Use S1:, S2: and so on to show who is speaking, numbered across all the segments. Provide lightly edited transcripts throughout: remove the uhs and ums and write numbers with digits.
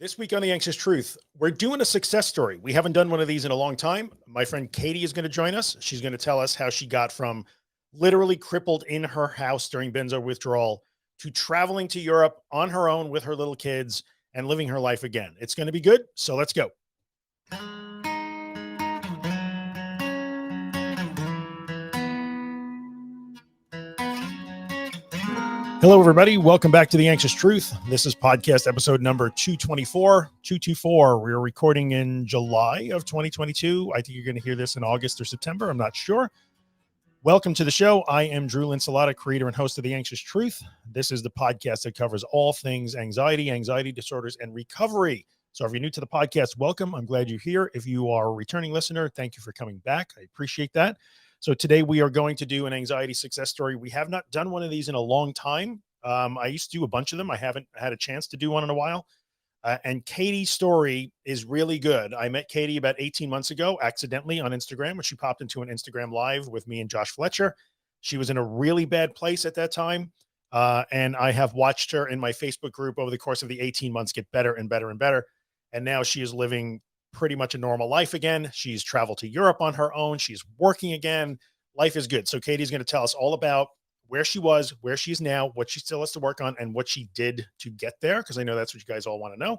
S1: This week on The Anxious Truth, we're doing a success story. We haven't done one of these in a long time. My friend Katie is going to join us. She's going to tell us how she got from literally crippled in her house during benzo withdrawal to traveling to Europe on her own with her little kids and living her life again. It's going to be good. So let's go. Hello, everybody. Welcome back to The Anxious Truth. This is podcast episode number 224. 224. We're recording in July of 2022. I think you're going to hear this in August or September. I'm not sure. Welcome to the show. I am Drew Linsalata, creator and host of The Anxious Truth. This is the podcast that covers all things anxiety, anxiety disorders, and recovery. So if you're new to the podcast, welcome. I'm glad you're here. If you are a returning listener, thank you for coming back. I appreciate that. So today we are going to do an anxiety success story. We have not done one of these in a long time. I used to do a bunch of them. I haven't had a chance to do one in a while. And Katie's story is really good. I met Katie about 18 months ago, accidentally on Instagram, when she popped into an Instagram live with me and Josh Fletcher. She was in a really bad place at that time. And I have watched her in my Facebook group over the course of the 18 months get better and better and better. And now she is living pretty much a normal life again. She's traveled to Europe on her own. She's working again. Life is good. So Katie's going to tell us all about where she was, where she's now, what she still has to work on, and what she did to get there, because I know that's what you guys all want to know.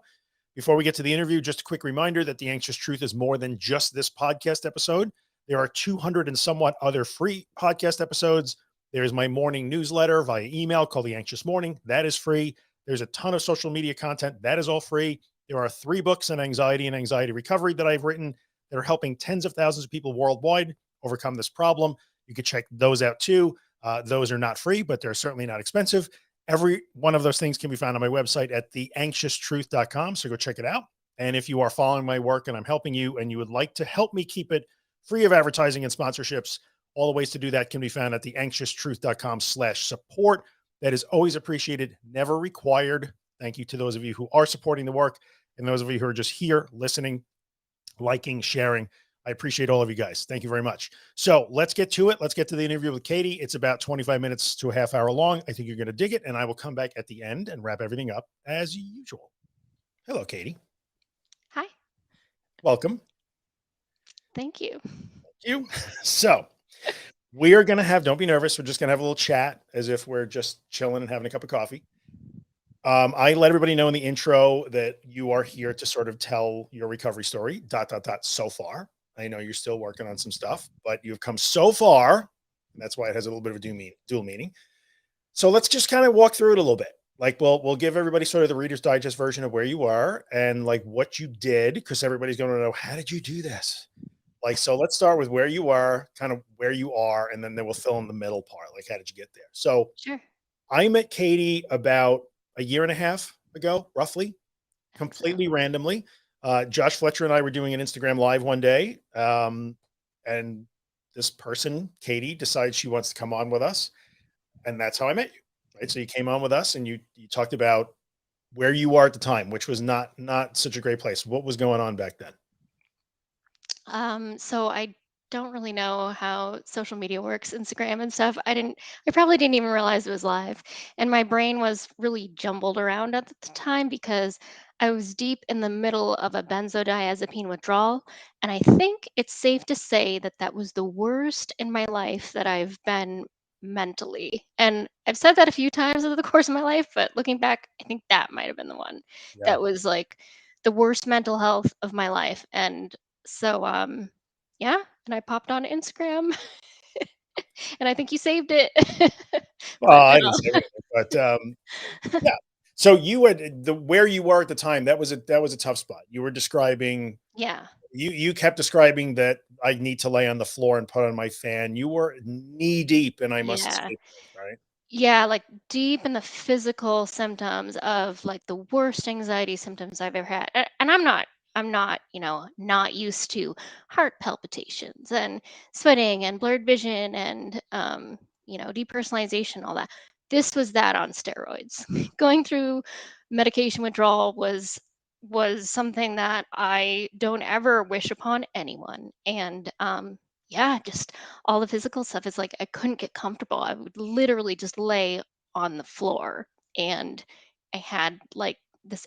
S1: Before we get to the interview, just a quick reminder that The Anxious Truth is more than just this podcast episode. There are 200 and somewhat other free podcast episodes. There's my morning newsletter via email called The Anxious Morning. That is free. There's a ton of social media content. That is all free. There are 3 books on anxiety and anxiety recovery that I've written that are helping tens of thousands of people worldwide overcome this problem. You can check those out too. Those are not free, but they're certainly not expensive. Every one of those things can be found on my website at theanxioustruth.com. So go check it out. And if you are following my work and I'm helping you and you would like to help me keep it free of advertising and sponsorships, all the ways to do that can be found at theanxioustruth.com/support. That is always appreciated, never required. Thank you to those of you who are supporting the work and those of you who are just here listening, liking, sharing. I appreciate all of you guys. Thank you very much. So let's get to it. Let's get to the interview with Katie. It's about 25 minutes to a half hour long. I think you're going to dig it. And I will come back at the end and wrap everything up as usual. Hello, Katie.
S2: Hi.
S1: Welcome.
S2: Thank you.
S1: Thank you. So we are going to have, don't be nervous. We're just going to have a little chat as if we're just chilling and having a cup of coffee. I let everybody know in the intro that you are here to sort of tell your recovery story, ... so far. I know you're still working on some stuff, but you've come so far, and that's why it has a little bit of a dual meaning. So let's just kind of walk through it a little bit. Like, we'll give everybody sort of the Reader's Digest version of where you are and like what you did, because everybody's going to know, how did you do this? Like, so let's start with where you are, kind of where you are, and then we'll fill in the middle part. Like, how did you get there? So
S2: Sure.
S1: I met Katie about a year and a half ago, roughly, completely randomly. Josh Fletcher and I were doing an Instagram live one day. And this person, Katie, decides she wants to come on with us. And that's how I met you. Right. So you came on with us and you talked about where you are at the time, which was not such a great place. What was going on back then?
S2: So I don't really know how social media works, Instagram and stuff. I probably didn't even realize it was live. And my brain was really jumbled around at the time because I was deep in the middle of a benzodiazepine withdrawal. And I think it's safe to say that that was the worst in my life that I've been mentally. And I've said that a few times over the course of my life, but looking back, I think that might have been the one
S1: Yeah.
S2: that was like the worst mental health of my life. And so, yeah, and I popped on Instagram and I think you saved it.
S1: Well,
S2: But
S1: I didn't say
S2: no.
S1: anything, but yeah. So you had where you were at the time. That was a tough spot. You were describing.
S2: Yeah.
S1: You kept describing that I need to lay on the floor and put on my fan. You were knee deep, and I must
S2: Yeah.
S1: escape this, right?
S2: Yeah, like deep in the physical symptoms of like the worst anxiety symptoms I've ever had. And I'm not, not used to heart palpitations and sweating and blurred vision and depersonalization, all that. This was that on steroids. Going through medication withdrawal was something that I don't ever wish upon anyone. And yeah, just all the physical stuff is like I couldn't get comfortable. I would literally just lay on the floor and I had like this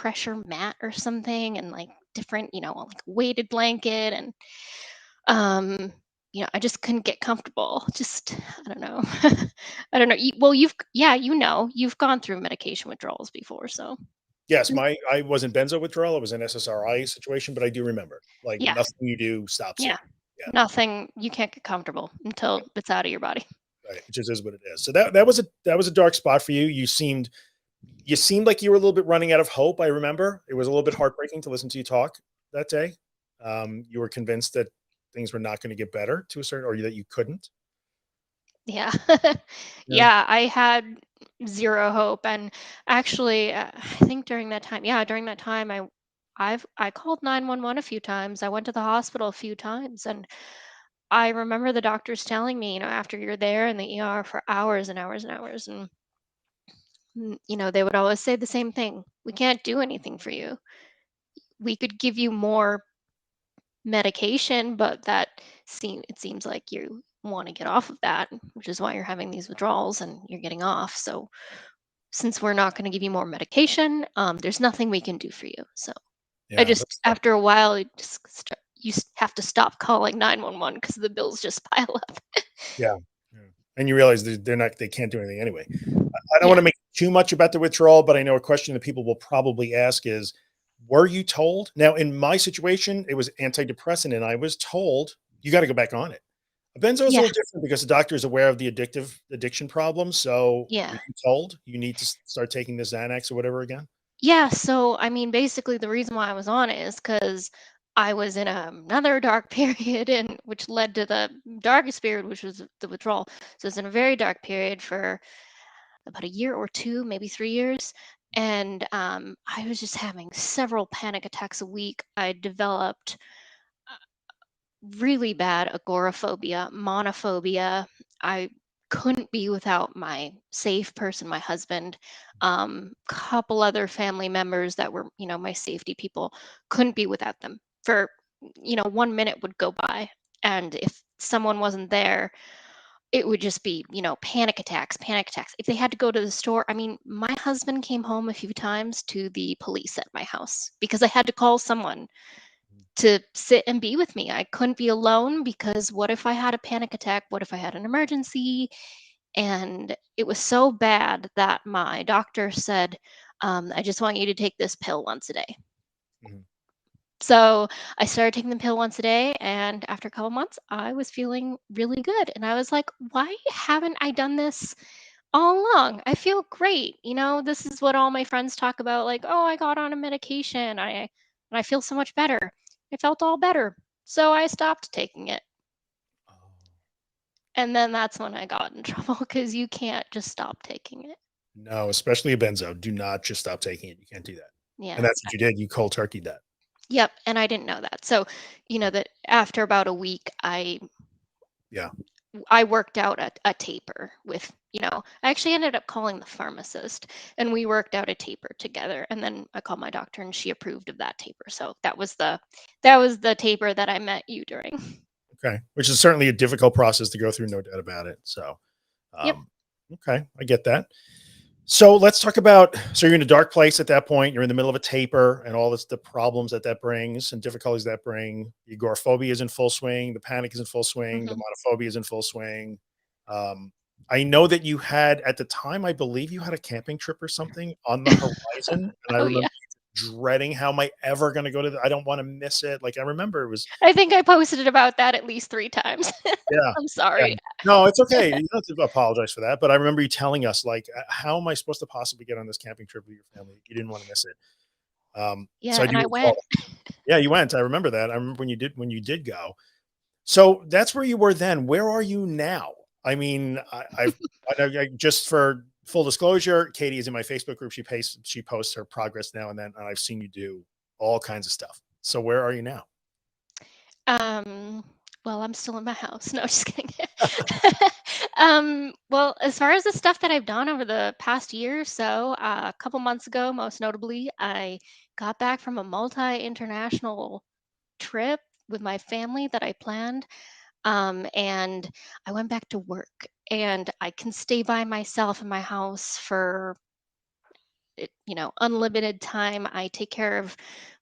S2: pressure mat or something, and like different, like weighted blanket, and um, I just couldn't get comfortable. Just I don't know. I don't know. Well, you've gone through medication withdrawals before, so
S1: Yes, I wasn't benzo withdrawal, it was an SSRI situation, but I do remember, like,
S2: yeah,
S1: nothing you do stops it.
S2: yeah.
S1: Yeah,
S2: Nothing. You can't get comfortable until it's out of your body.
S1: right, it just is what it is. So that was a dark spot for you. You seemed like you were a little bit running out of hope, I remember. It was a little bit heartbreaking to listen to you talk that day. You were convinced that things were not gonna get better to a certain or that you couldn't.
S2: Yeah.
S1: Yeah.
S2: Yeah, I had zero hope, and actually, I think during that time, I called 911 a few times. I went to the hospital a few times, and I remember the doctors telling me, after you're there in the ER for hours and hours and hours, and they would always say the same thing. We can't do anything for you. We could give you more medication, but it seems like you want to get off of that, which is why you're having these withdrawals and you're getting off. So since we're not going to give you more medication, there's nothing we can do for you. So I
S1: Yeah,
S2: just, after a while, have to stop calling 911 because the bills just pile up.
S1: yeah, yeah, and you realize they can't do anything anyway. I don't wanna
S2: Yeah.
S1: make too much about the withdrawal, but I know a question that people will probably ask is, were you told? Now, in my situation, it was antidepressant, and I was told, "You gotta go back on it." A benzo is a
S2: Yeah.
S1: little different because the doctor is aware of the addiction problem, so were
S2: Yeah.
S1: you told, "You need to start taking the Xanax or whatever again?"
S2: Yeah. So, I mean, basically, the reason why I was on it is because I was in another dark period, and which led to the darkest period, which was the withdrawal. So, it's in a very dark period for about a year or two, maybe 3 years. And I was just having several panic attacks a week. I developed really bad agoraphobia, monophobia. I couldn't be without my safe person, my husband. Couple other family members that were, my safety people. Couldn't be without them. For 1 minute would go by, and if someone wasn't there, it would just be, panic attacks, panic attacks. If they had to go to the store, I mean, my husband came home a few times to the police at my house because I had to call someone to sit and be with me. I couldn't be alone because what if I had a panic attack? What if I had an emergency? And it was so bad that my doctor said, I just want you to take this pill once a day.
S1: Mhm.
S2: So I started taking the pill once a day, and after a couple months, I was feeling really good. And I was like, why haven't I done this all along? I feel great. This is what all my friends talk about, like, oh, I got on a medication. And I feel so much better. I felt all better. So I stopped taking it.
S1: Oh.
S2: And then that's when I got in trouble because you can't just stop taking it.
S1: No, especially a benzo. Do not just stop taking it. You can't do that. And
S2: Yeah.
S1: that's what you did. You cold turkeyed that.
S2: Yep. And I didn't know that. So, that after about a week,
S1: Yeah.
S2: I worked out a taper with, I actually ended up calling the pharmacist, and we worked out a taper together. And then I called my doctor and she approved of that taper. So that was the taper that I met you during.
S1: Okay. Which is certainly a difficult process to go through, no doubt about it. So,
S2: Yep.
S1: um, okay, I get that. So let's talk about. So you're in a dark place at that point. You're in the middle of a taper, and all the problems that brings and difficulties that bring. The agoraphobia is in full swing. The panic is in full swing. The
S2: Hmm.
S1: monophobia is in full swing. Um, I know that you had at the time. I believe you had a camping trip or something on the horizon, and I
S2: Oh,
S1: remember
S2: yeah.
S1: dreading how am I ever going to go to. I don't want to miss it. Like I remember it was.
S2: I think I posted about that at least 3 times.
S1: Yeah.
S2: I'm
S1: Yeah.
S2: sorry.
S1: No, it's okay. You don't have to apologize for that. But I remember you telling us, like, how am I supposed to possibly get on this camping trip with your family? You didn't want to miss it. So
S2: Yeah.
S1: I
S2: And
S1: do
S2: I went.
S1: recall. Yeah, you went. I remember that. I remember when you did go. So that's where you were then. Where are you now? I mean, just for full disclosure, Katie is in my Facebook group. She posts her progress now and then, and I've seen you do all kinds of stuff. So where are you now?
S2: Um, well, I'm still in my house. No, just kidding. Well, as far as the stuff that I've done over the past year or so, a couple months ago, most notably, I got back from a multi-international trip with my family that I planned. And I went back to work, and I can stay by myself in my house for unlimited time. I take care of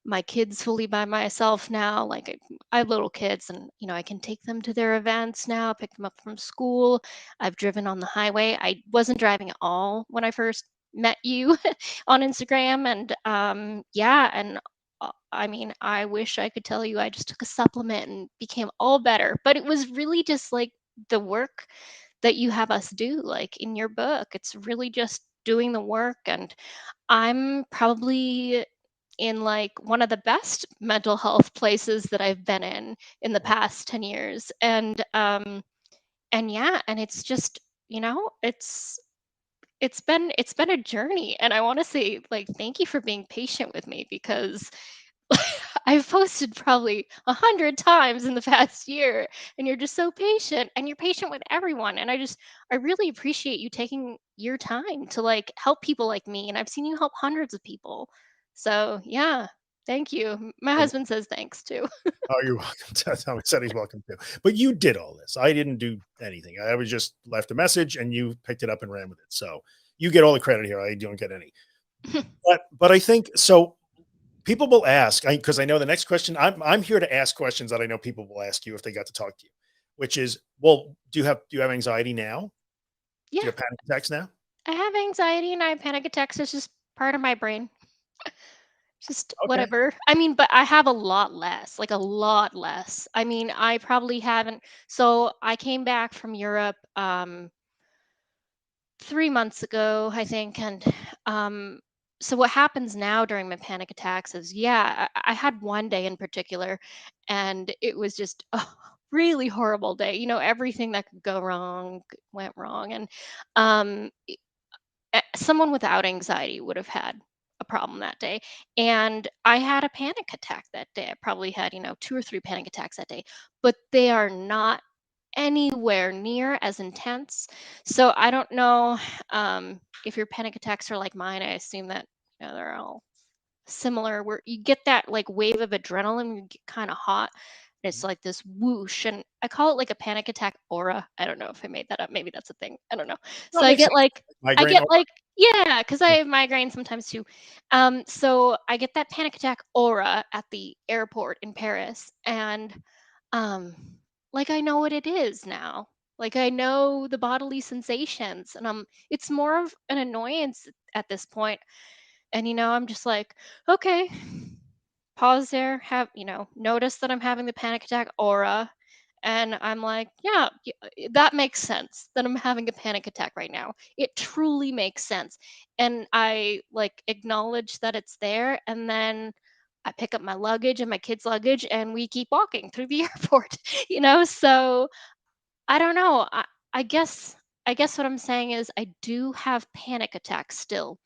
S2: my kids fully by myself now. Like I have little kids, and I can take them to their events now, pick them up from school. I've driven on the highway. I wasn't driving at all when I first met you on Instagram, and yeah, and I mean, I wish I could tell you I just took a supplement and became all better, but it was really just like the work that you have us do, like in your book. It's really just doing the work. And I'm probably in like one of the best mental health places that I've been in the past 10 years. And yeah, and it's just, it's been a journey, and I want to say like thank you for being patient with me, because I've posted probably 100 times in the past year, and you're just so patient, and you're patient with everyone. And I really appreciate you taking your time to like help people like me. And I've seen you help hundreds of people. So yeah, thank you. My
S1: And
S2: husband says thanks too.
S1: oh, you're welcome. Tommy said he's welcome too. But you did all this. I didn't do anything. I was just left a message and you picked it up and ran with it. So you get all the credit here. I don't get any. But I think so. People will ask because I know the next question. I'm here to ask questions that I know people will ask you if they got to talk to you, which is, well, do you have anxiety now? Do
S2: Yeah,
S1: you have panic attacks now?
S2: I have anxiety and I have panic attacks. It's just part of my brain. Just
S1: Okay.
S2: whatever. I mean, but I have a lot less, like a lot less. I mean, I probably haven't. So I came back from Europe 3 months ago, I think. And um, so what happens now during my panic attacks is, yeah, I had one day in particular, and it was just a really horrible day. Everything that could go wrong went wrong. And um, someone without anxiety would have had a problem that day. And I had a panic attack that day. I probably had, two or three panic attacks that day, but they are not anywhere near as intense. So I don't know if your panic attacks are like mine. I assume that they're all similar, where you get that like wave of adrenaline, you get kind of hot, and it's
S1: Mhm.
S2: like this whoosh. And I call it like a panic attack aura. I don't know if I made that up. Maybe that's a thing. I don't know.
S1: No,
S2: So
S1: it
S2: I
S1: makes
S2: get
S1: sense.
S2: like I
S1: Migraine.
S2: get like yeah, because I have migraines sometimes too. So I get that panic attack aura at the airport in Paris, and um like I know what it is now. Like I know the bodily sensations, and it's more of an annoyance at this point. And I'm just like, okay, pause there, have, notice that I'm having the panic attack aura. And I'm like, yeah, that makes sense that I'm having a panic attack right now. It truly makes sense. And I like acknowledge that it's there. And then I pick up my luggage and my kids' luggage, and we keep walking through the airport, So I don't know. I guess what I'm saying is I do have panic attacks still,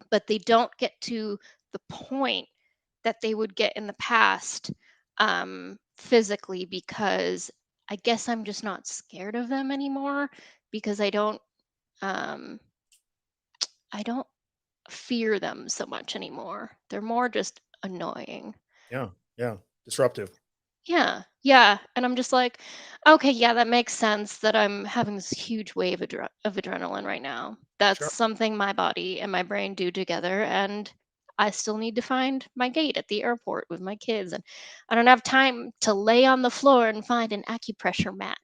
S2: but they don't get to the point that they would get in the past, physically, because I guess I'm just not scared of them anymore, because um, I don't fear them so much anymore. They're more just annoying.
S1: Yeah. Yeah. Disruptive.
S2: Yeah, yeah, and I'm just like, okay, yeah, that makes sense that I'm having this huge wave of adrenaline right now. That's
S1: Sure.
S2: something my body and my brain do together, and I still need to find my gate at the airport with my kids, and I don't have time to lay on the floor and find an acupressure mat.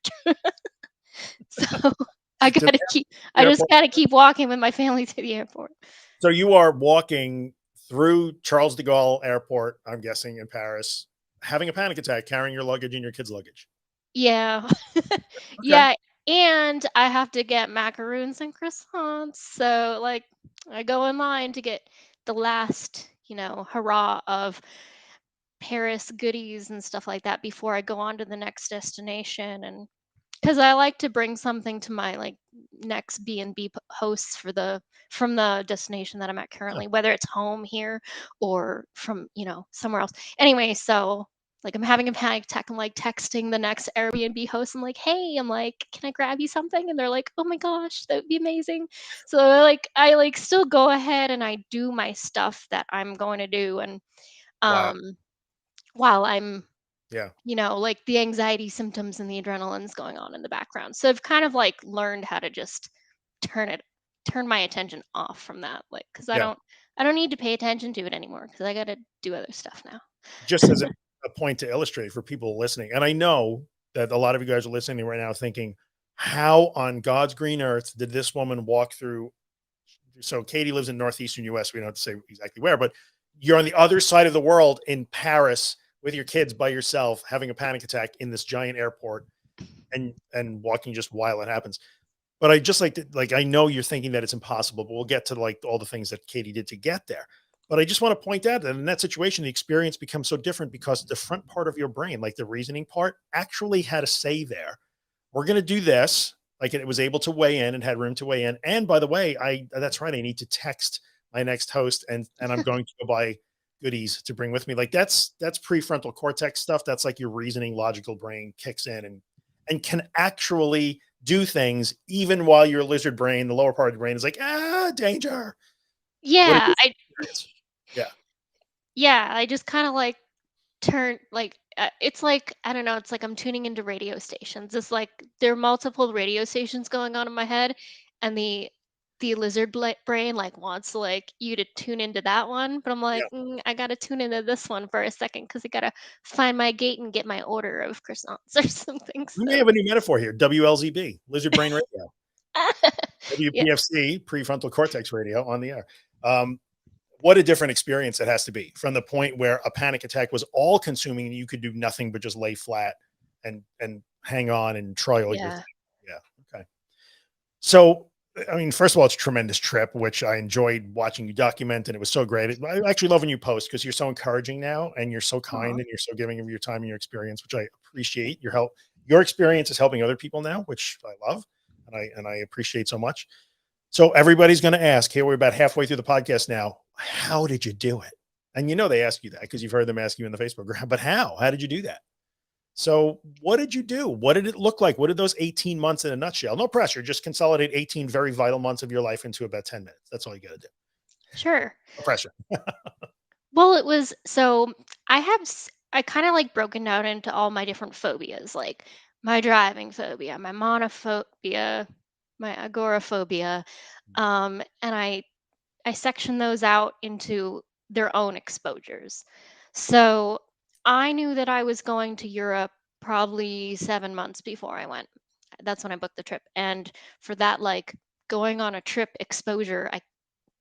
S2: So I
S1: To the
S2: gotta keep, I just
S1: airport.
S2: gotta keep walking with my family to the airport.
S1: So you are walking through Charles de Gaulle Airport, I'm guessing in Paris, having a panic attack, carrying your luggage and your kids' luggage.
S2: Yeah.
S1: Okay.
S2: Yeah, and I have to get macaroons and croissants. So, like, I go in line to get the last, hurrah of Paris goodies and stuff like that before I go on to the next destination. And because I like to bring something to my like next B&B hosts from the destination that I'm at
S1: Yeah.
S2: currently, whether it's home here or from somewhere else. Anyway, so like I'm having a panic attack. I'm like texting the next Airbnb host. I'm like, hey, I'm like, can I grab you something? And they're like, oh my gosh, that would be amazing. So like I like still go ahead and I do my stuff that I'm going to do, and
S1: Wow.
S2: um while I'm
S1: Yeah.
S2: like the anxiety symptoms and the adrenaline's going on in the background. So I've kind of like learned how to just turn it turn my attention off from that, like, because
S1: Yeah.
S2: I don't need to pay attention to it anymore because I got to do other stuff now.
S1: Just as a point to illustrate for people listening, and I know that a lot of you guys are listening right now thinking, how on God's green earth did this woman walk through? So Katie lives in northeastern US. We don't have to say exactly where, but you're on the other side of the world in Paris with your kids by yourself, having a panic attack in this giant airport, and walking just while it happens. But I just like I know you're thinking that it's impossible, but we'll get to like all the things that Katie did to get there. But I just want to point out that in that situation, the experience becomes so different because the front part of your brain, like the reasoning part, actually had a say there. We're going to do this. Like it was able to weigh in and had room to weigh in. And by the way, that's right. I need to text my next host and I'm going to go buy goodies to bring with me. Like that's prefrontal cortex stuff. That's like your reasoning logical brain kicks in and can actually do things even while your lizard brain, the lower part of the brain is like, danger. What
S2: Yeah,
S1: is experience? Yeah.
S2: yeah, I just kind of like turn like it's like I don't know, it's like I'm tuning into radio stations. It's like there are multiple radio stations going on in my head, and the brain like wants like you to tune into that one, but I'm like,
S1: Yeah.
S2: I gotta tune into this one for a second because I gotta find my gate and get my order of croissants or something.
S1: We may
S2: So
S1: have a new metaphor here. WLZB, lizard brain radio.
S2: yeah,
S1: WPFC, prefrontal cortex radio on the air. Um, what a different experience it has to be from the point where a panic attack was all consuming and you could do nothing but just lay flat and hang on and try all your
S2: yeah,
S1: things. Yeah. Okay. So, I mean, first of all, it's a tremendous trip, which I enjoyed watching you document, and it was so great. I actually love when you post because you're so encouraging now, and you're so kind,
S2: aw,
S1: and you're so giving of your time and your experience, which I appreciate. Your help, your experience is helping other people now, which I love, and I appreciate so much. So everybody's going to ask. Here we're about halfway through the podcast now. How did you do it? And you know they ask you that because you've heard them ask you in the Facebook group. But how? How did you do that? So, what did you do? What did it look like? What did those 18 months in a nutshell? No pressure. Just consolidate 18 very vital months of your life into about 10 minutes. That's all you got to do.
S2: sure.
S1: No pressure.
S2: Well, it was so I kind of like broken down into all my different phobias, like my driving phobia, my monophobia, my agoraphobia, and I section those out into their own exposures. So I knew that I was going to Europe probably 7 months before I went. That's when I booked the trip, and for that, like going on a trip exposure, I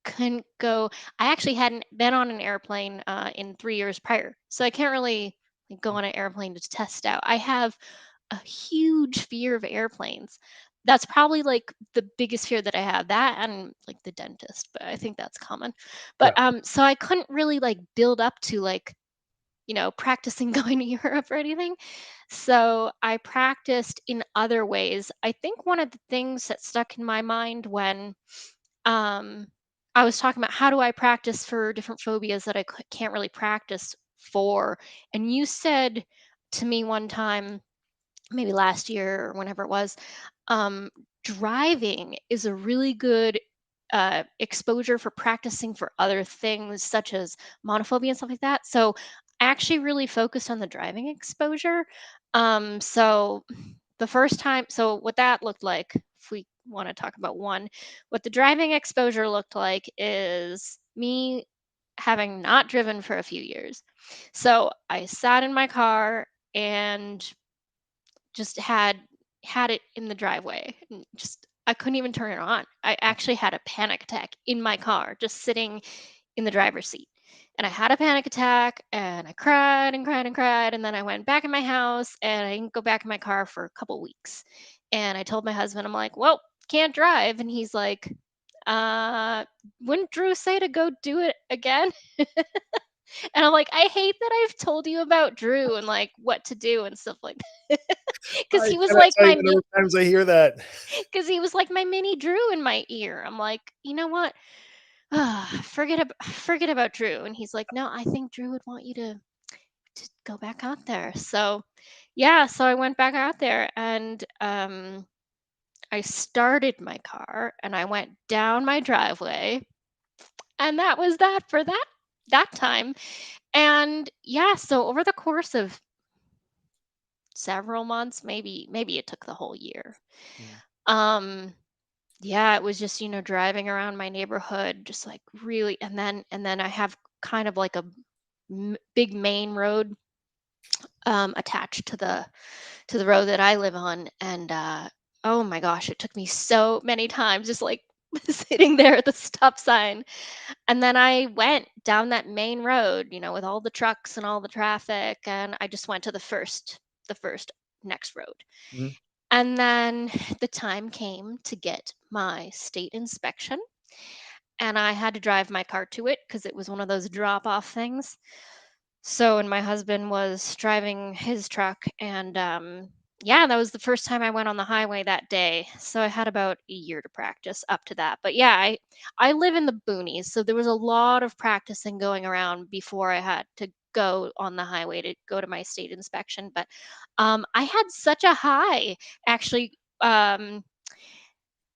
S2: couldn't go. I actually hadn't been on an airplane in 3 years prior, so I can't really like, go on an airplane to test out. I have a huge fear of airplanes. That's probably like the biggest fear that I have. That and like the dentist, but I think that's common. But
S1: Yeah.
S2: so I couldn't really like build up to like practicing going to Europe or anything. So I practiced in other ways. I think one of the things that stuck in my mind when um, I was talking about how do I practice for different phobias that I can't really practice for. And you said to me one time, maybe last year or whenever it was, um, driving is a really good exposure for practicing for other things such as monophobia and stuff like that. So I actually really focused on the driving exposure. So the first time, so what that looked like, if we want to talk about one, what the driving exposure looked like is me having not driven for a few years. So I sat in my car and just had it in the driveway and just I couldn't even turn it on. I actually had a panic attack in my car just sitting in the driver's seat. And I had a panic attack and I cried and cried and cried and then I went back in my house and I didn't go back in my car for a couple weeks. And I told my husband I'm like, "Well, can't drive." And he's like, "Uh, wouldn't Drew say to go do it again?" And I'm like, "I hate that I've told you about Drew and like what to do and stuff like that." Because
S1: I
S2: he was
S1: cannot
S2: like
S1: tell you the number of times I hear that.
S2: because he was like my mini Drew in my ear. I'm like, you know what? Forget about Drew. And he's like, no, I think Drew would want you to go back out there. So yeah, so I went back out there and I started my car and I went down my driveway. And that was that for that time. And yeah, so over the course of several months, maybe it took the whole year.
S1: Mm.
S2: Um Yeah, it was just, driving around my neighborhood, just like really, and then I have kind of like a big main road attached to the road that I live on, and oh my gosh, it took me so many times just like sitting there at the stop sign. And then I went down that main road, with all the trucks and all the traffic, and I just went to the first next road.
S1: Mhm.
S2: And then the time came to get my state inspection, and I had to drive my car to it because it was one of those drop off things. So, and my husband was driving his truck, and yeah, that was the first time I went on the highway that day. So I had about a year to practice up to that. But yeah, I live in the boonies, so there was a lot of practicing going around before I had to go on the highway to go to my state inspection. But I had such a high actually.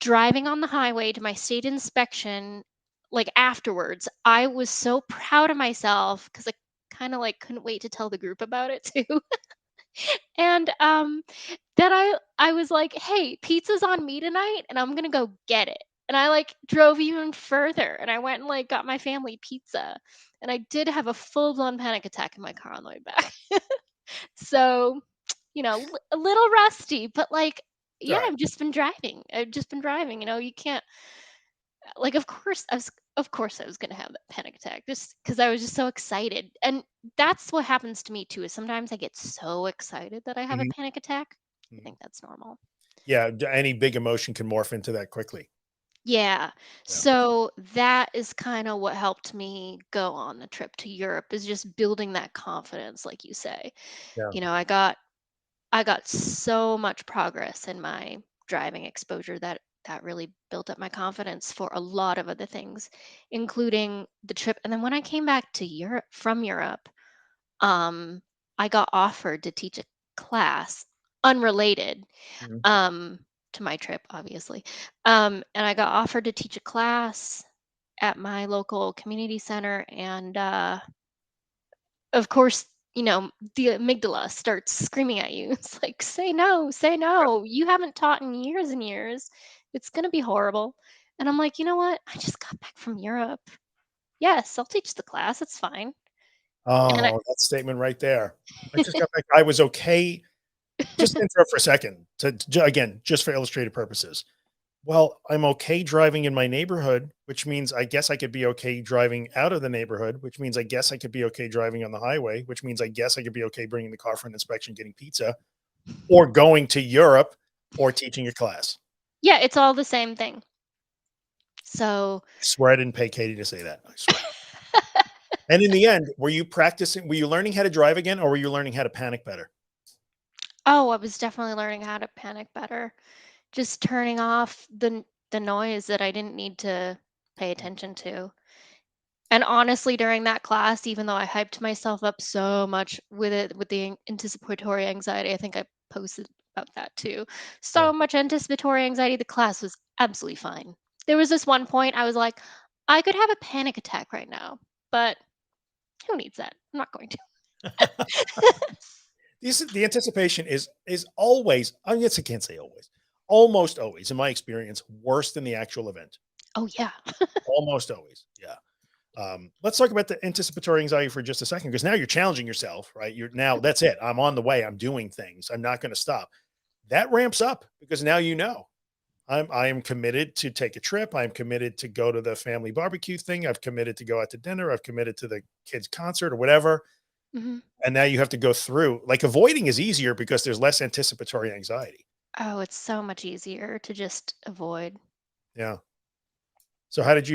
S2: Driving on the highway to my state inspection, like, afterwards, I was so proud of myself because I kinda, like, couldn't wait to tell the group about it too. And, then I was like, "Hey, pizza's on me tonight, and I'm gonna go get it." And I, like, drove even further, and I went and, like, got my family pizza, and I did have a full-blown panic attack in my car on the way back. So, a little rusty, but, like,
S1: It's all
S2: yeah,
S1: right.
S2: I've just been driving, you can't, like, of course I was gonna have that panic attack just because I was just so excited, and that's what happens to me too, is sometimes I get so excited that I have a
S1: Mhm.
S2: panic attack. I
S1: Mhm.
S2: think that's normal.
S1: Yeah, any big emotion can morph into that quickly.
S2: Yeah,
S1: Yeah.
S2: so that is kinda what helped me go on the trip to Europe, is just building that confidence, like you say.
S1: Yeah.
S2: I got so much progress in my driving exposure that really built up my confidence for a lot of other things, including the trip. And then when I came back to Europe from Europe, um, I got offered to teach a class unrelated
S1: Mhm.
S2: um, to my trip, obviously. And I got offered to teach a class at my local community center, and of course, the amygdala starts screaming at you. It's like, say no, say no. You haven't taught in years and years. It's going to be horrible. And I'm like, you know what? I just got back from Europe. Yes, I'll teach the class. It's fine. And
S1: Oh, that statement right there. I just got back. I was okay. Just to interrupt for a second again, just for illustrative purposes. Well, I'm okay driving in my neighborhood, which means I guess I could be okay driving out of the neighborhood, which means I guess I could be okay driving on the highway, which means I guess I could be okay bringing the car for an inspection, getting pizza, or going to Europe or teaching a class.
S2: yeah, it's all the same thing. So,
S1: I swear I didn't pay Katie to say that. I swear. And in the end, were you learning how to drive again or were you learning how to panic better?
S2: oh, I was definitely learning how to panic better. Just turning off the noise that I didn't need to pay attention to. And honestly, during that class, even though I hyped myself up so much with it, with the anticipatory anxiety, I think I posted about that too.
S1: Yeah.
S2: So much anticipatory anxiety, the class was absolutely fine. There was this one point I was like, I could have a panic attack right now, but who needs that? I'm not going to.
S1: The anticipation is always, I guess I can't say always, almost always, in my experience, worse than the actual event.
S2: Oh, yeah.
S1: Almost always. Yeah. Let's talk about the anticipatory anxiety for just a second, because now you're challenging yourself, right? You're now that's it. I'm on the way. I'm doing things. I'm not going to stop. That ramps up because now I am committed to take a trip. I'm committed to go to the family barbecue thing. I've committed to go out to dinner. I've committed to the kids' concert or whatever.
S2: Mhm.
S1: And now you have to go through, like, avoiding is easier because there's less anticipatory anxiety.
S2: Oh, it's so much easier to just avoid.
S1: Yeah. So how did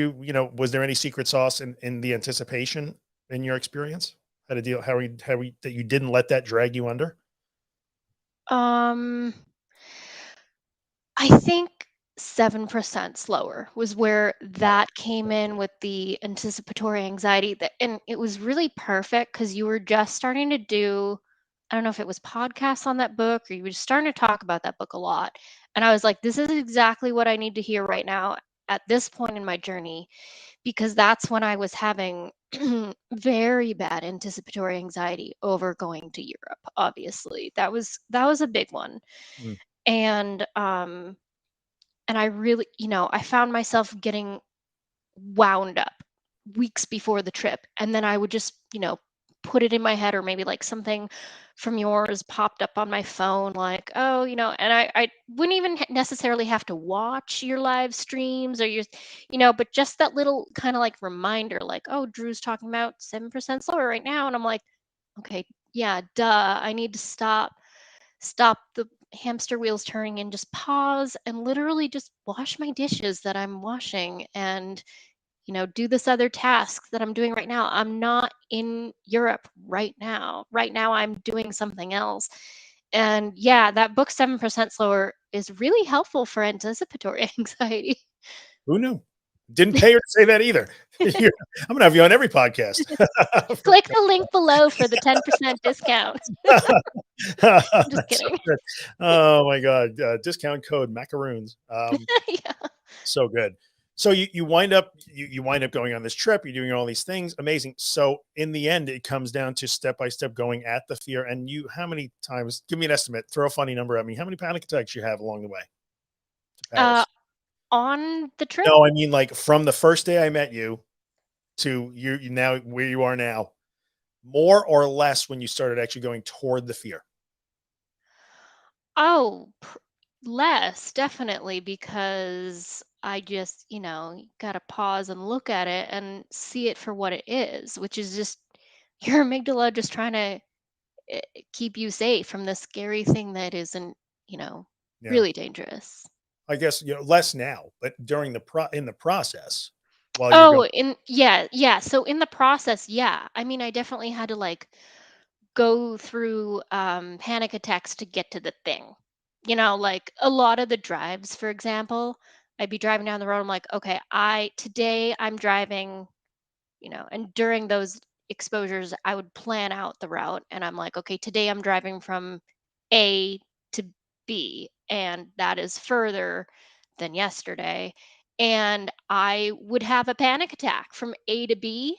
S1: was there any secret sauce in the anticipation in your experience? How to deal how we that you didn't let that drag you under?
S2: Um, I think 7% slower was where that came in with the anticipatory anxiety, that, and it was really perfect because you were just starting to do, I don't know if it was podcasts on that book or you were just starting to talk about that book a lot. And I was like, this is exactly what I need to hear right now at this point in my journey, because that's when I was having very bad anticipatory anxiety over going to Europe. Obviously, that was a big one.
S1: Mm,
S2: And And I really, I found myself getting wound up weeks before the trip, and then I would just, put it in my head, or maybe like something from yours popped up on my phone, like, oh, and I wouldn't even necessarily have to watch your live streams or your, but just that little kind of like reminder, like, oh, Drew's talking about 7% slower right now, and I'm like, okay, yeah, duh, I need to stop the hamster wheels turning and just pause and literally just wash my dishes that I'm washing, and do this other task that I'm doing right now. I'm not in Europe right now. Right now, I'm doing something else. And yeah, that book 7% Slower is really helpful for anticipatory anxiety.
S1: Who knew? Didn't pay her to say that either. I'm gonna have you on every podcast.
S2: Click the link below for the 10% discount. Just
S1: So
S2: kidding.
S1: good. Oh my god, discount code macaroons.
S2: Yeah.
S1: So good. So you wind up going on this trip. You're doing all these things, amazing. So in the end, it comes down to step by step going at the fear. And you, how many times? Give me an estimate. Throw a funny number at me. How many panic attacks you have along the way to
S2: Uh,
S1: Paris?
S2: on the trip?
S1: No, I mean like from the first day I met you to you now where you are now. More or less when you started actually going toward the fear.
S2: Oh, less, definitely, because I just, got to pause and look at it and see it for what it is, which is just your amygdala just trying to eh, keep you safe from the scary thing that isn't, you know,
S1: Yeah.
S2: really dangerous.
S1: I guess, less now, but during in the process while you're going.
S2: Oh, yeah. So in the process, yeah. I mean, I definitely had to like go through panic attacks to get to the thing. Like a lot of the drives, for example, I'd be driving down the road. I'm like, okay, today I'm driving, and during those exposures, I would plan out the route. And I'm like, okay, today I'm driving from A to B, and that is further than yesterday. And I would have a panic attack from A to B,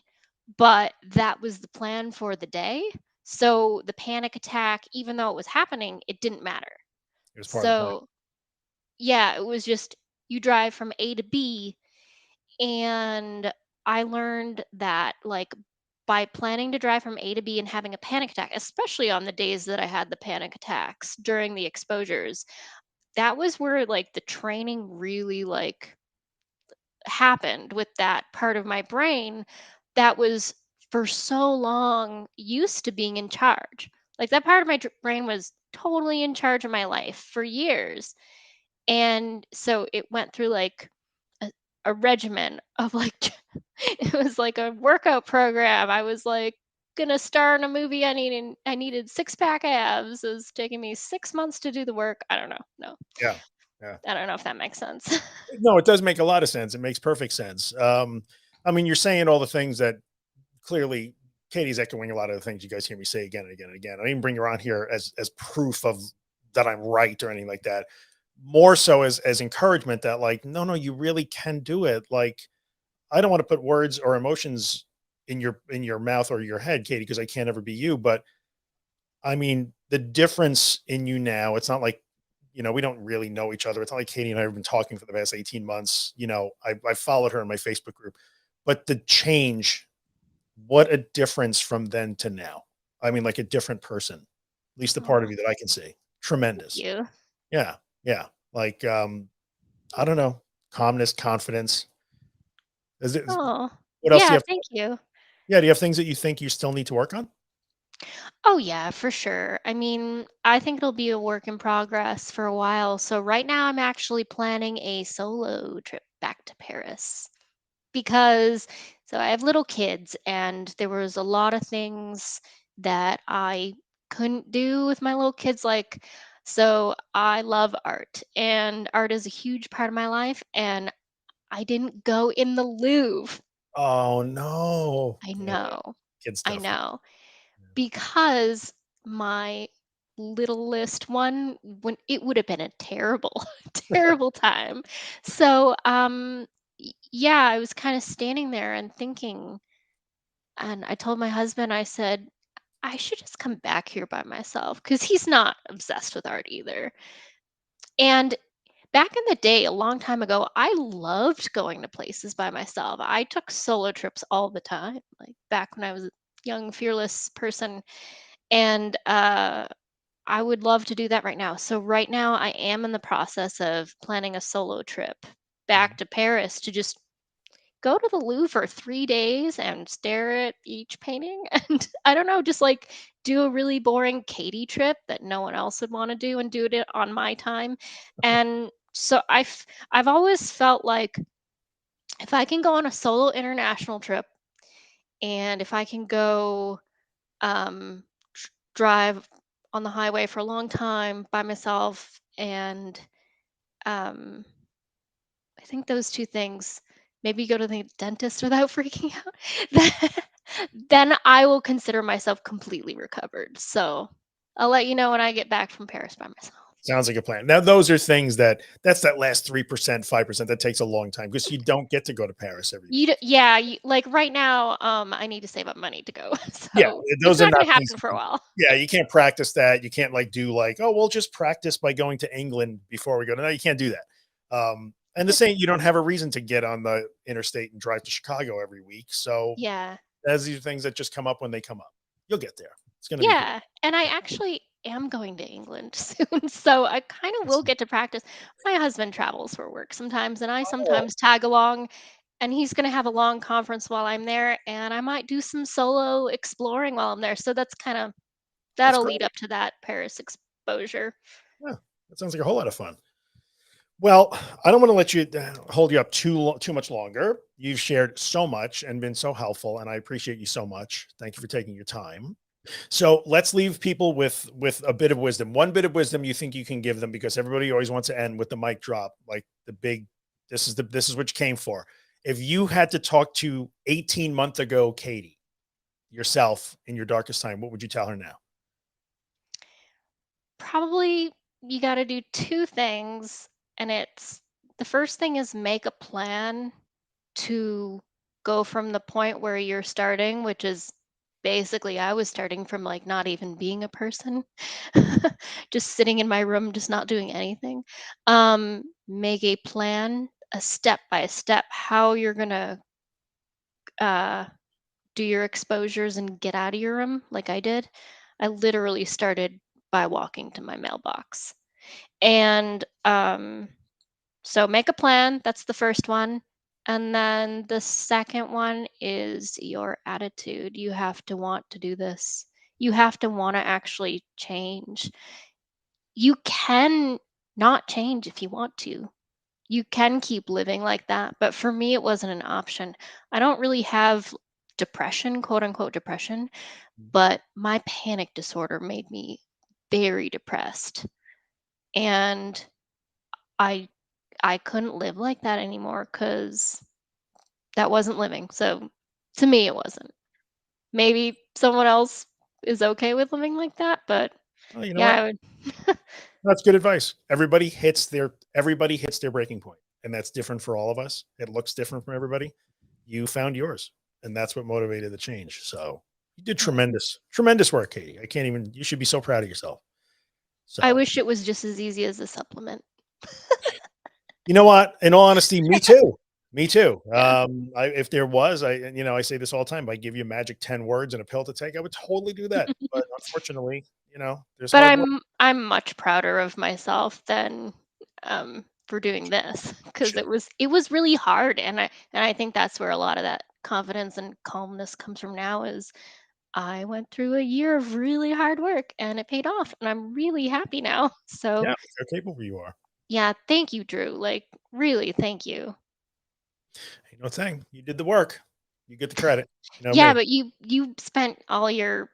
S2: but that was the plan for the day. So the panic attack, even though it was happening, it didn't matter.
S1: It was part of the plan.
S2: So yeah, it was just you drive from A to B, and I learned that, like, by planning to drive from A to B and having a panic attack, especially on the days that I had the panic attacks during the exposures, that was where like the training really like happened with that part of my brain that was for so long used to being in charge. Like that part of my brain was totally in charge of my life for years. And so it went through like a, a regimen of like it was like a workout program. I was like gonna star in a movie. I needed six pack abs. It was taking me 6 months to do the work. I don't know. No,
S1: Yeah. Yeah.
S2: I don't know if that makes sense.
S1: No, it does make a lot of sense. It makes perfect sense. I mean, you're saying all the things that clearly Katie's echoing a lot of the things you guys hear me say again and again and again. I didn't bring her on here as proof of that I'm right or anything like that. More so as encouragement that like, no, no, you really can do it. Like, I don't want to put words or emotions in your mouth or your head, Katie, because I can't ever be you. But I mean, the difference in you now, it's not like, we don't really know each other. It's not like Katie and I have been talking for the past 18 months. I followed her in my Facebook group, but the change, what a difference from then to now. I mean, like a different person, at least the part
S2: Oh,
S1: of you that I can see.
S2: thank
S1: Tremendous.
S2: you.
S1: Yeah. Yeah. Like, I don't know, calmness, confidence.
S2: Oh,
S1: What else do you
S2: yeah,
S1: have?
S2: thank you.
S1: Yeah. Do you have things that you think you still need to work on?
S2: Oh, yeah, for sure. I mean, I think it'll be a work in progress for a while. So right now I'm actually planning a solo trip back to Paris because so I have little kids, and there was a lot of things that I couldn't do with my little kids, like, so I love art, and art is a huge part of my life, and I didn't go in the Louvre.
S1: Oh no.
S2: I
S1: Yeah.
S2: know.
S1: Kid
S2: I
S1: stuff.
S2: know. Because my littlest one, when it would have been a terrible terrible time. So yeah, I was kind of standing there and thinking, and I told my husband, I said, I should just come back here by myself because he's not obsessed with art either. And back in the day, a long time ago, I loved going to places by myself. I took solo trips all the time, like back when I was a young, fearless person. And I would love to do that right now. So right now I am in the process of planning a solo trip back
S1: Mhm.
S2: to Paris to just go to the Louvre for 3 days and stare at each painting and I don't know, just like do a really boring Katie trip that no one else would want to do and do it on my time. And so I've always felt like if I can go on a solo international trip and if I can go um drive on the highway for a long time by myself and um I think those 2 things, maybe go to the dentist without freaking out, then I will consider myself completely recovered. So, I'll let you know when I get back from Paris by myself.
S1: Sounds like a plan. Now, those are things that's that last 3%, 5% that takes a long time because you don't get to go to Paris every week.
S2: Yeah, you like, right now, I need to save up money to go,
S1: Yeah,
S2: so it's
S1: those are
S2: not
S1: not
S2: gonna
S1: things
S2: happen
S1: you
S2: for a
S1: can,
S2: while.
S1: yeah, you can't practice that. You can't like do like, oh, we'll just practice by going to England before we go. No, you can't do that. And the same, you don't have a reason to get on the interstate and drive to Chicago every week. So
S2: Yeah.
S1: those are things that just come up when they come up. You'll get there. It's going to be great.
S2: Yeah, and I actually am going to England soon, so I kind of will get to practice. My husband travels for work sometimes, and I
S1: Oh,
S2: sometimes tag along, and he's going to have a long conference while I'm there, and I might do some solo exploring while I'm there. So that's kind of
S1: that's
S2: that'll
S1: great.
S2: lead up to that Paris exposure.
S1: Yeah, that sounds like a whole lot of fun. Well, I don't want to let you hold you up too much longer. You've shared so much and been so helpful, and I appreciate you so much. Thank you for taking your time. So let's leave people with a bit of wisdom. One bit of wisdom you think you can give them, because everybody always wants to end with the mic drop, like the big. This is what you came for. If you had to talk to 18 months ago, Katie, yourself in your darkest time, what would you tell her now?
S2: Probably you got to do two things, and it's the first thing is make a plan to go from the point where you're starting, which is basically I was starting from like not even being a person, just sitting in my room, just not doing anything. Make a plan, a step by step, how you're gonna uh, do your exposures and get out of your room, like I did. I literally started by walking to my mailbox, and so make a plan. That's the first one. And then the second one is your attitude. You have to want to do this. You have to want to actually change. You can not change if you want to. You can keep living like that. But for me, it wasn't an option. I don't really have depression, quote unquote depression, but my panic disorder made me very depressed. And I I couldn't live like that anymore because that wasn't living. So to me, it wasn't. Maybe someone else is okay with living like that, but
S1: Oh, you know
S2: yeah,
S1: what?
S2: I would.
S1: That's good advice. Everybody hits their breaking point, and that's different for all of us. It looks different from everybody. You found yours, and that's what motivated the change. So you did
S2: Yeah.
S1: tremendous work, Katie. I can't even. You should be so proud of yourself.
S2: I
S1: So
S2: wish it was just as easy as a supplement.
S1: you know what? In all honesty, me too. Me too.
S2: Yeah.
S1: If there was, I say this all the time. I give you a magic 10 words and a pill to take, I would totally do that. But unfortunately, there's
S2: But
S1: hard work.
S2: I'm much prouder of myself than for doing this because
S1: Should.
S2: it was really hard, and I think that's where a lot of that confidence and calmness comes from now is I went through a year of really hard work and it paid off and I'm really happy now. So,
S1: Yeah, look how capable you are.
S2: yeah, thank you, Drew. Like, really, thank you.
S1: Ain't no thing. You did the work. You get the credit. You know
S2: Yeah,
S1: me.
S2: but you spent all your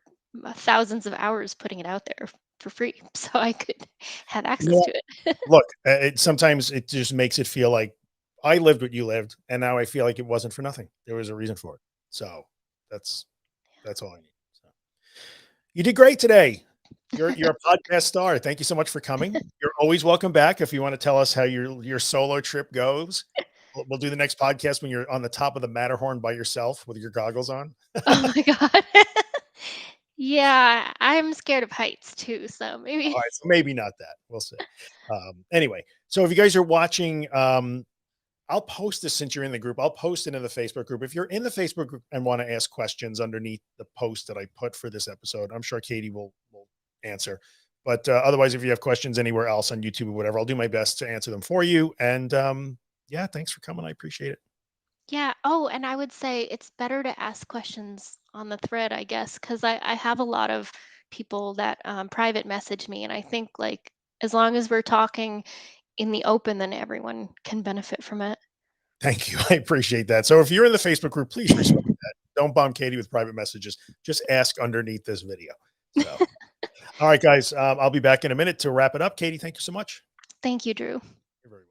S2: thousands of hours putting it out there for free so I could have
S1: You know
S2: access
S1: what?
S2: to it.
S1: Look, sometimes it just makes it feel like I lived what you lived, and now I feel like it wasn't for nothing. There was a reason for it. So that's that's all I need. So you did great today. You're a podcast star. Thank you so much for coming. You're always welcome back if you want to tell us how your solo trip goes. We'll do the next podcast when you're on the top of the Matterhorn by yourself with your goggles on.
S2: Oh my god. Yeah, I'm scared of heights too, so
S1: All
S2: maybe.
S1: right, so maybe not that. We'll see. Anyway, so if you guys are watching, I'll post this since you're in the group. I'll post it in the Facebook group. If you're in the Facebook group and want to ask questions underneath the post that I put for this episode, I'm sure Katie will answer. But otherwise, if you have questions anywhere else on YouTube or whatever, I'll do my best to answer them for you. And yeah, thanks for coming. I appreciate it.
S2: Yeah. Oh, and I would say it's better to ask questions on the thread, I guess, because I have a lot of people that private message me, and I think like as long as we're talking in the open, then everyone can benefit from it.
S1: Thank you. I appreciate that. So if you're in the Facebook group, please respect that. Don't bomb Katie with private messages. Just ask underneath this video. So, all right, guys, I'll be back in a minute to wrap it up. Katie, thank you so much.
S2: Thank you, Drew.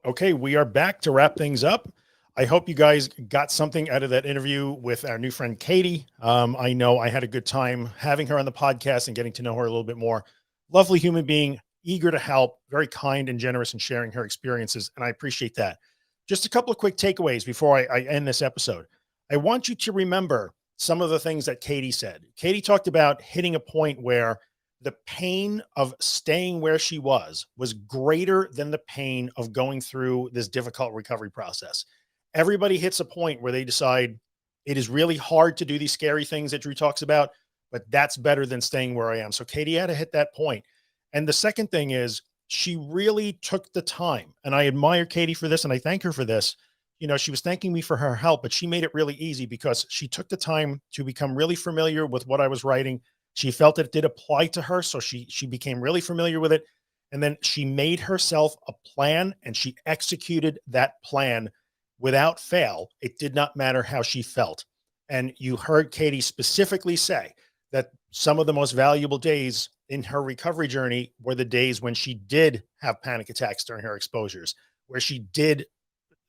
S1: Okay, we are back to wrap things up. I hope you guys got something out of that interview with our new friend Katie. I know I had a good time having her on the podcast and getting to know her a little bit more. Lovely human being, eager to help, very kind and generous in sharing her experiences, and I appreciate that. Just a couple of quick takeaways before I end this episode. I want you to remember some of the things that Katie said. Katie talked about hitting a point where the pain of staying where she was greater than the pain of going through this difficult recovery process. Everybody hits a point where they decide it is really hard to do these scary things that Drew talks about, but that's better than staying where I am. So Katie had to hit that point. And the second thing is she really took the time, and I admire Katie for this and I thank her for this. You know, she was thanking me for her help, but she made it really easy because she took the time to become really familiar with what I was writing. She felt it did apply to her, so she became really familiar with it. And then she made herself a plan and she executed that plan without fail. It did not matter how she felt. And you heard Katie specifically say that some of the most valuable days in her recovery journey were the days when she did have panic attacks during her exposures, where she did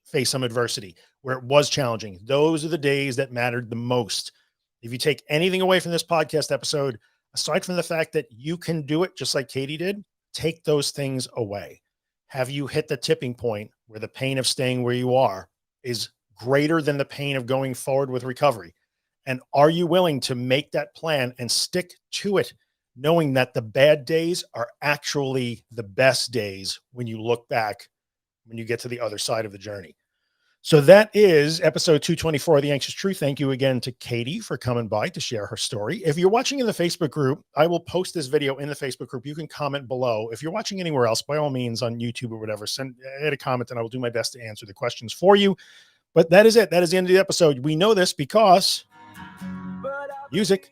S1: face some adversity, where it was challenging. Those are the days that mattered the most. If you take anything away from this podcast episode, aside from the fact that you can do it just like Katie did, take those things away. Have you hit the tipping point where the pain of staying where you are is greater than the pain of going forward with recovery? And are you willing to make that plan and stick to it, knowing that the bad days are actually the best days when you look back, when you get to the other side of the journey? So that is episode 224 of The Anxious Truth. Thank you again to Katie for coming by to share her story. If you're watching in the Facebook group, I will post this video in the Facebook group. You can comment below. If you're watching anywhere else, by all means on YouTube or whatever, add a comment and I will do my best to answer the questions for you. But that is it. That is the end of the episode. We know this because music.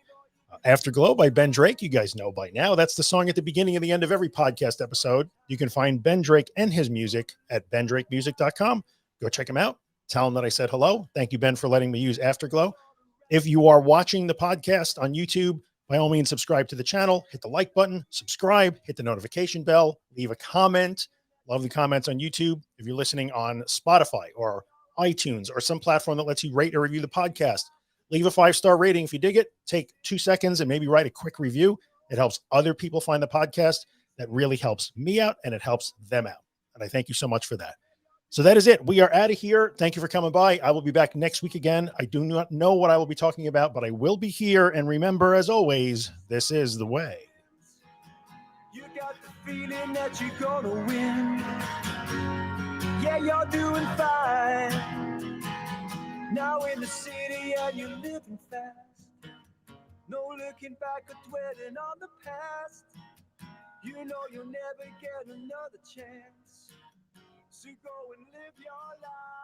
S1: Afterglow by Ben Drake. You guys know by now. That's the song at the beginning and the end of every podcast episode. You can find Ben Drake and his music at bendrakemusic.com. Go check him out. Tell him that I said hello. Thank you, Ben, for letting me use Afterglow. If you are watching the podcast on YouTube, by all means, subscribe to the channel, hit the like button, subscribe, hit the notification bell, leave a comment. Love the comments on YouTube. If you're listening on Spotify or iTunes or some platform that lets you rate or review the podcast, leave a 5-star rating if you dig it. Take 2 seconds and maybe write a quick review. It helps other people find the podcast. That really helps me out and it helps them out. And I thank you so much for that. So that is it. We are out of here. Thank you for coming by. I will be back next week again. I do not know what I will be talking about, but I will be here. And remember, as always, this is the way.
S3: You got the feeling that you're gonna win. Yeah, you're doing fine. Now in the city and you're living fast. No looking back or dwelling on the past. You know you'll never get another chance. So go and live your life.